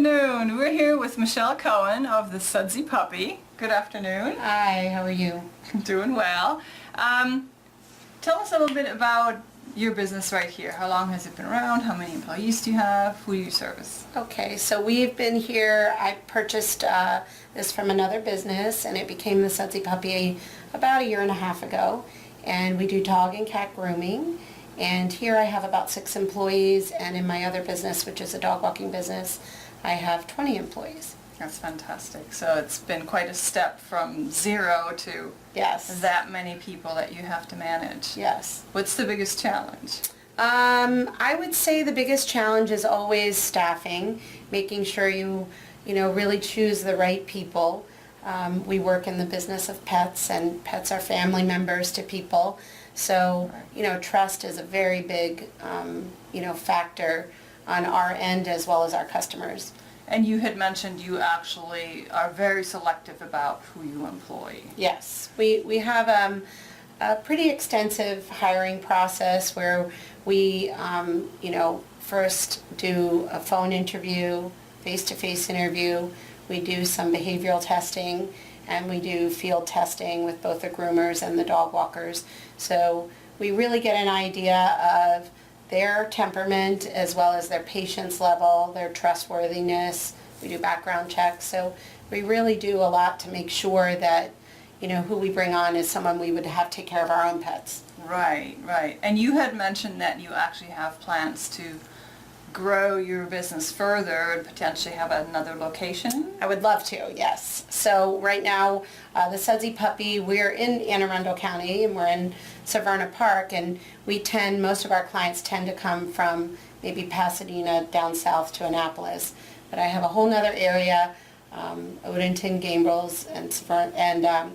afternoon. We're here with Michelle Cohen of the Sudsy Puppy. Good afternoon. Hi, how are you? Doing well. Tell us a little bit about your business right here. How long has it been around? How many employees do you have? Who do you service? Okay, so we've been here, I purchased this from another business and it became the Sudsy Puppy about a year and a half ago. And we do dog and cat grooming. And here I have about 6 employees, and in my other business, which is a dog walking business, I have 20 employees. That's fantastic. So it's been quite a step from 0 to Yes. that many people that you have to manage. Yes. What's the biggest challenge? I would say the biggest challenge is always staffing, making sure you really choose the right people. We work in the business of pets, and pets are family members to people. So, trust is a very big, factor on our end as well as our customers. And you had mentioned you actually are very selective about who you employ. Yes, we have a pretty extensive hiring process where we, first do a phone interview, face-to-face interview. We do some behavioral testing, and we do field testing with both the groomers and the dog walkers. So we really get an idea of their temperament as well as their patience level, their trustworthiness. We do background checks. So we really do a lot to make sure that, who we bring on is someone we would have to take care of our own pets. Right, right. And you had mentioned that you actually have plans to grow your business further and potentially have another location? I would love to, yes. So right now, the Sudsy Puppy, we're in Anne Arundel County and we're in Severna Park, and most of our clients tend to come from maybe Pasadena down south to Annapolis. But I have a whole nother area, Odenton, Gainbrills, and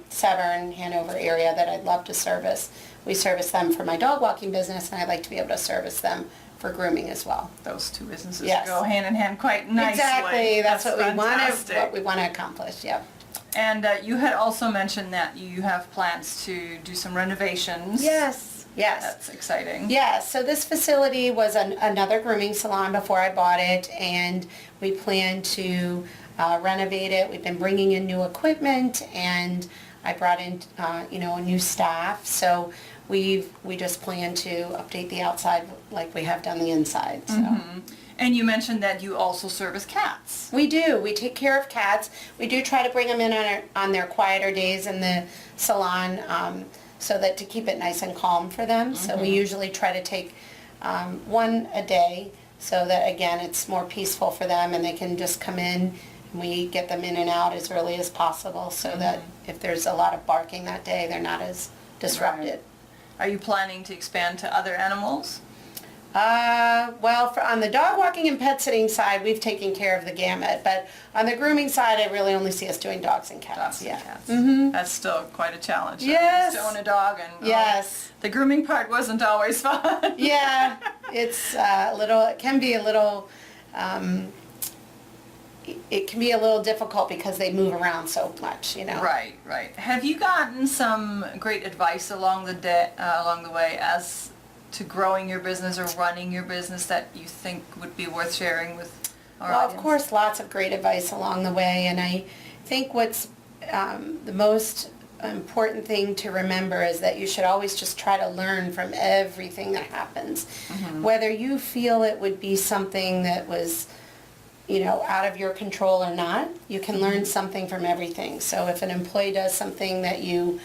Severn, Hanover area that I'd love to service. We service them for my dog walking business, and I'd like to be able to service them for grooming as well. Those two businesses Yes. go hand in hand quite nicely. Exactly, that's what fantastic. we want to accomplish. Yep. And you had also mentioned that you have plans to do some renovations. Yes. Yes. That's exciting. Yeah, so this facility was another grooming salon before I bought it, and we plan to renovate it. We've been bringing in new equipment, and I brought in a new staff. So we just plan to update the outside like we have done the inside. So. Mm-hmm. And you mentioned that you also service cats. We do. We take care of cats. We do try to bring them in on their quieter days in the salon, so that to keep it nice and calm for them. Mm-hmm. So we usually try to take one a day, so that again it's more peaceful for them and they can just come in. And we get them in and out as early as possible, so that if there's a lot of barking that day, they're not as disrupted. Right. Are you planning to expand to other animals? Well, on the dog walking and pet sitting side, we've taken care of the gamut. But on the grooming side, I really only see us doing dogs and cats. Dogs yeah. and cats. Mm-hmm. That's still quite a challenge. Yes. To own a dog and Yes. the grooming part wasn't always fun. Yeah, it's it can be a little, it can be a little difficult because they move around so much, Right, right. Have you gotten some great advice along the way as to growing your business or running your business that you think would be worth sharing with our Well, audience? of course, lots of great advice along the way, and I think what's the most important thing to remember is that you should always just try to learn from everything that happens. Mm-hmm. Whether you feel it would be something that was out of your control or not, you can learn something from everything. So if an employee does something that you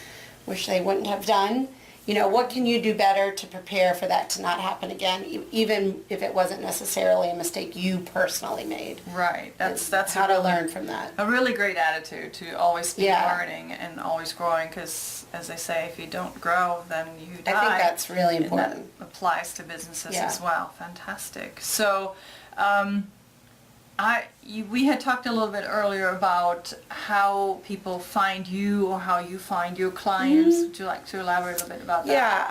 wish they wouldn't have done, what can you do better to prepare for that to not happen again, even if it wasn't necessarily a mistake you personally made. Right. That's how to learn from that. A really great attitude to always be Yeah. learning and always growing, because as they say, if you don't grow, then you die. I think that's really important. And that applies to businesses Yeah. as well. Fantastic. So, we had talked a little bit earlier about how people find you or how you find your clients. Mm-hmm. Would you like to elaborate a little bit about that? Yeah,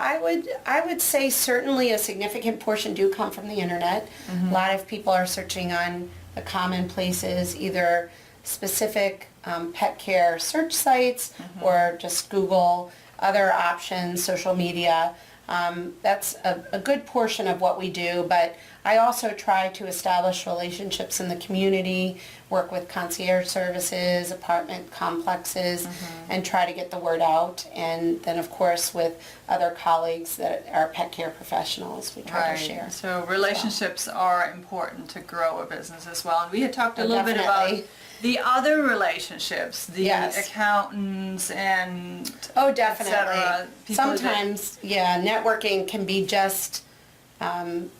I would say certainly a significant portion do come from the internet. Mm-hmm. A lot of people are searching on the common places, either specific pet care search sites or just Google other options, social media. That's a good portion of what we do, but I also try to establish relationships in the community, work with concierge services, apartment complexes, and try to get the word out. And then, of course, with other colleagues that are pet care professionals, we try to share. So relationships are important to grow a business as well. And we had talked a Oh, little bit definitely. about the other relationships, the Yes. accountants and Oh, et cetera, definitely. people that- Sometimes, yeah, networking can be just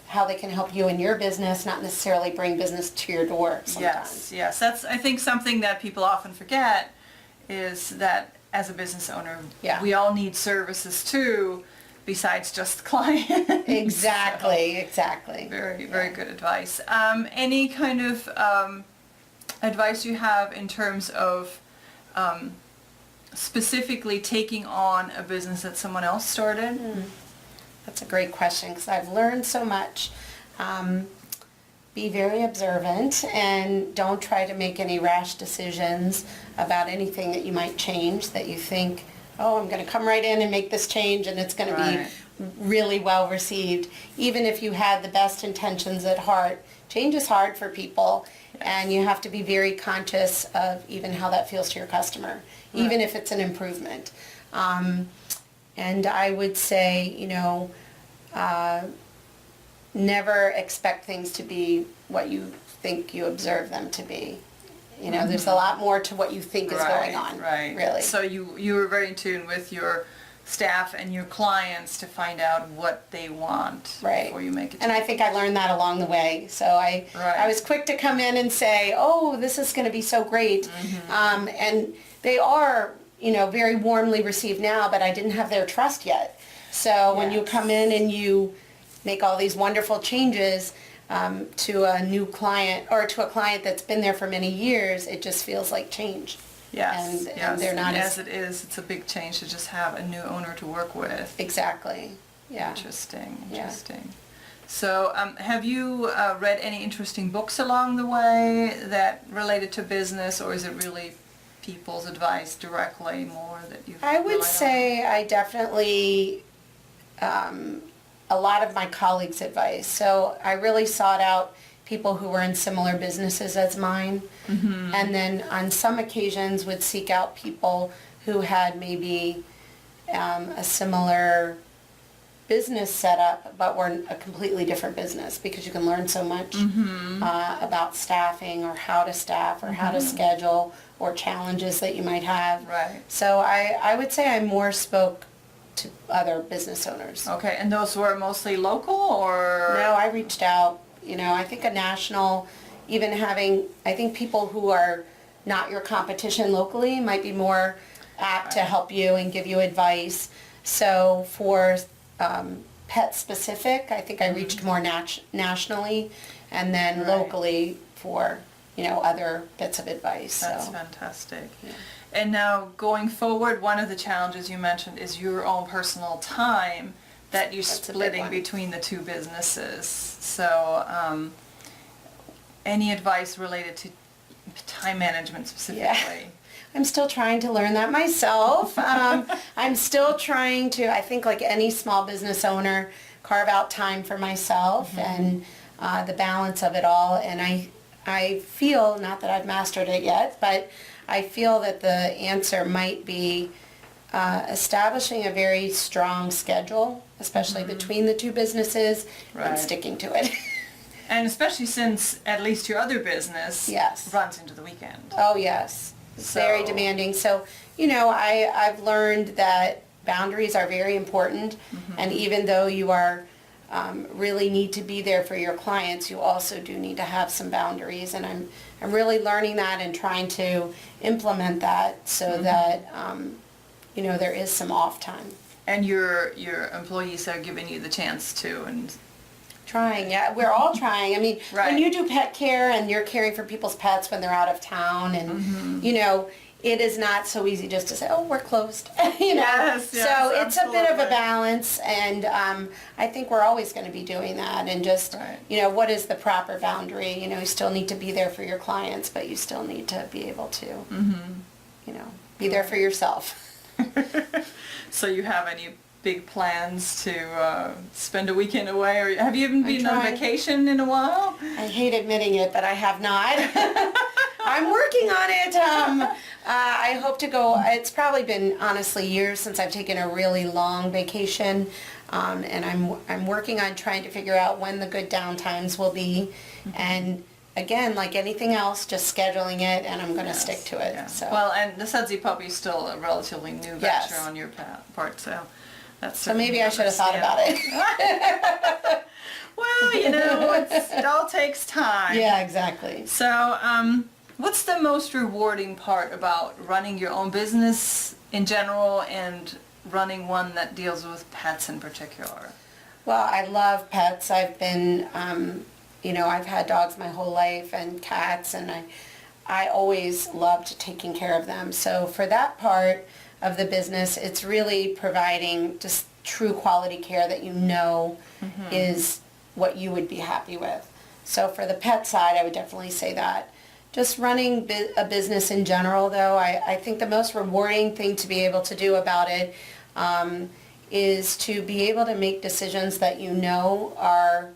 how they can help you in your business, not necessarily bring business to your door sometimes. Yes. That's, I think, something that people often forget is that as a business owner, Yeah. we all need services too, besides just clients. Exactly. Very good advice. Any kind of advice you have in terms of specifically taking on a business that someone else started? That's a great question because I've learned so much. Be very observant and don't try to make any rash decisions about anything that you might change that you think, oh, I'm going to come right in and make this change and it's going to Right. be really well received. Even if you had the best intentions at heart, change is hard for people and you have to be very conscious of even how that feels to your customer, even if it's an improvement. And I would say, never expect things to be what you think you observe them to be. There's a lot more to what you think is going on, Right. really. So you were very in tune with your staff and your clients to find out what they want Right. before you make it. And I think I learned that along the way. So I was quick to come in and say, oh, this is going to be so great. And they are, very warmly received now, but I didn't have their trust yet. So when you come in and you make all these wonderful changes to a new client or to a client that's been there for many years, it just feels like change. Yes, And they're not as it is, it's a big change to just have a new owner to work with. Exactly. Yeah. Interesting. Yeah. So have you read any interesting books along the way that related to business, or is it really people's advice directly more that you've I would relied on? say I definitely, a lot of my colleagues' advice. So I really sought out people who were in similar businesses as mine. And then on some occasions would seek out people who had maybe a similar business setup, but were a completely different business, because you can learn so much about staffing or how to staff or how to schedule or challenges that you might have. Right. So I would say I more spoke to other business owners. Okay, and those were mostly local, or? No, I reached out, I think a national, even having, I think people who are not your competition locally might be more apt to help you and give you advice. So for pet specific, I think I reached more nationally, and then locally for, other bits of advice. That's so. fantastic. Yeah. And now going forward, one of the challenges you mentioned is your own personal time that you're That's a big splitting one. between the two businesses. So any advice related to time management specifically? I'm still trying to learn that myself. I'm still trying to, I think like any small business owner, carve out time for myself and the balance of it all. And I feel, not that I've mastered it yet, but I feel that the answer might be establishing a very strong schedule, especially between the two businesses, and sticking to it. And especially since at least your other business runs into the weekend. Oh, yes. It's very demanding. So, I've learned that boundaries are very important. And even though you are really need to be there for your clients, you also do need to have some boundaries. And I'm really learning that and trying to implement that so that, there is some off time. And your employees are giving you the chance to, and Trying, yeah. We're all trying. I mean, Right. when you do pet care and you're caring for people's pets when they're out of town and, it is not so easy just to say, oh, we're closed. Yes, So it's a bit of a absolutely. balance, and I think we're always going to be doing that. And just, what is the proper boundary? You still need to be there for your clients, but you still need to be able to, be there for yourself. So you have any big plans to spend a weekend away, or have you even been on tried. vacation in a while? I hate admitting it, but I have not. I'm working on it. I hope to go. It's probably been, honestly, years since I've taken a really long vacation, and I'm working on trying to figure out when the good downtimes will be, and again, like anything else, just scheduling it, and I'm going to stick to it. Yeah. So. Well, and the Sudsy puppy is still a relatively new Yes. venture on your part, so that's So maybe I should have thought about it. Well, you know, it all takes time. Yeah, exactly. So, what's the most rewarding part about running your own business in general and running one that deals with pets in particular? Well, I love pets. I've been, I've had dogs my whole life and cats, and I always loved taking care of them. So for that part of the business, it's really providing just true quality care that you know is what you would be happy with. So for the pet side, I would definitely say that. Just running a business in general, though, I think the most rewarding thing to be able to do about it is to be able to make decisions that you know are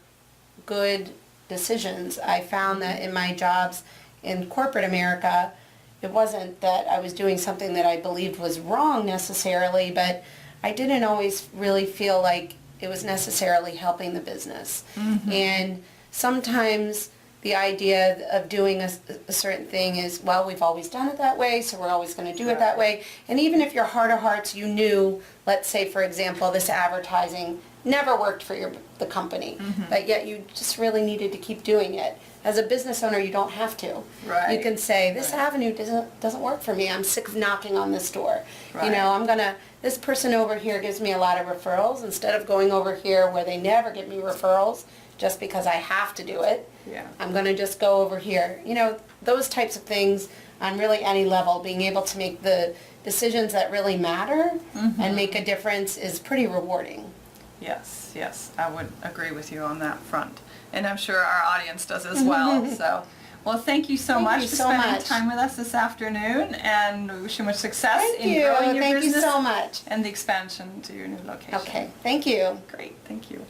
good decisions. I found that in my jobs in corporate America, it wasn't that I was doing something that I believed was wrong necessarily, but I didn't always really feel like it was necessarily helping the business. And sometimes the idea of doing a certain thing is, well, we've always done it that way, so we're always going to do it that way. And even if your heart of hearts, you knew, let's say, for example, this advertising never worked for the company, but yet you just really needed to keep doing it. As a business owner, you don't have to. Right. You can say, this avenue doesn't work for me. I'm sick of knocking on this door. Right. You know, this person over here gives me a lot of referrals. Instead of going over here where they never give me referrals just because I have to do it, I'm going to just go over here. You know, those types of things on really any level, being able to make the decisions that really matter and make a difference is pretty rewarding. Yes, I would agree with you on that front. And I'm sure our audience does as well. So, well, thank you so much for spending time with us this afternoon, and we wish you much success in growing your business Thank you so much. and the expansion to your new location. Okay, thank you. Great, thank you.